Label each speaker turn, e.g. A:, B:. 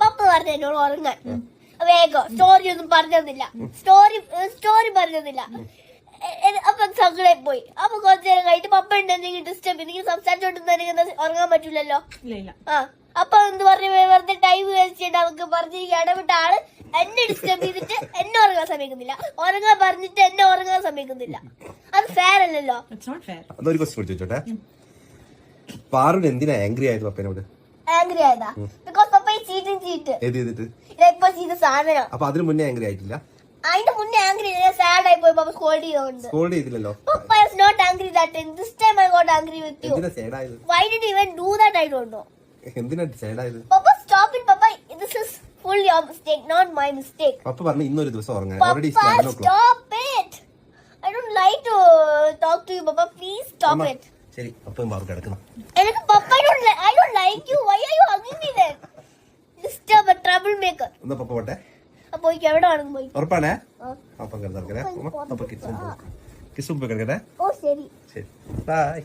A: പപ്പ പറഞ്ഞു എന്നോട് ഉറങ്ങാൻ വേഗം. സ്റ്റോറി ഒന്നും പറഞ്ഞില്ല, സ്റ്റോറി പറഞ്ഞില്ല. അപ്പൊ സങ്കടം പോയി. അപ്പൊ കുറച്ചു നേരം കഴിഞ്ഞിട്ട് പപ്പ ഉണ്ട് എന്തെങ്കിലും ഡിസ്റ്റർബ് എന്തെങ്കിലും സംസാരിച്ചോണ്ടിരുന്ന ഉറങ്ങാൻ പറ്റൂലല്ലോ. അപ്പൊ എന്ത് പറഞ്ഞു, വെറുതെ ടൈം വേസ്റ്റ് ചെയ്ത് അവർക്ക് പറഞ്ഞ് ഇടപെട്ട ആള് എന്നെ ഡിസ്റ്റർബ് ചെയ്തിട്ട് എന്നെ ഉറങ്ങാൻ സമ്മതിക്കുന്നില്ല, ഉറങ്ങാൻ പറഞ്ഞിട്ട് എന്നെ ഉറങ്ങാൻ സമ്മതിക്കുന്നില്ല. അത് ഫെയർ അല്ലല്ലോ.
B: അതൊരു ക്വസ്റ്റ്യൻ ചോദിച്ചോട്ടെ, പാറുൻ എന്തിനാ ആംഗ്രി ആയത് പപ്പനോട്?
A: ആംഗ്രി ആയതാ ബിക്കോസ് പപ്പ ചീറ്റ്
B: ഏത് ചെയ്തിട്ട്
A: ഇപ്പൊ ചെയ്ത സാധനം.
B: അപ്പൊ അതിന് മുന്നേ ആംഗ്രി ആയിട്ടില്ല?
A: അതിന്റെ മുന്നേ ആംഗ്രി സാഡ് ആയി പോയി. പപ്പ സ്കോൾഡ് ചെയ്തോണ്ട്.
B: സ്കോൾഡ് ചെയ്തില്ലല്ലോ.
A: പപ്പ is not angry that time. This time I got angry with you.
B: എന്തിനാ സാഡ് ആയത്?
A: Why did you even do that? I don't know.
B: എന്തിനാ സാഡ് ആയത്?
A: Papa, stop it, Papa. This is fully your mistake, not my mistake.
B: പപ്പ പറഞ്ഞു ഇന്നൊരു ദിവസം ഉറങ്ങാൻ. Already
A: Papa, stop it. I don't like to talk to you, Papa. Please stop it.
B: ശരി, പപ്പയും പാറും കിടക്കണം.
A: എനിക്ക് Papa, I don't like you. Why are you hugging me then? Disturb a troublemaker.
B: എന്നാ പപ്പ പോട്ടെ.
A: അപ്പൊ എവിടെ ആണെന്ന് പോയി.
B: ഉറപ്പാണേ? പപ്പ കിടന്നേ. പപ്പ കിസും കിടക്കട്ടെ.
A: ഓ ശരി.
B: ശരി, ബൈ.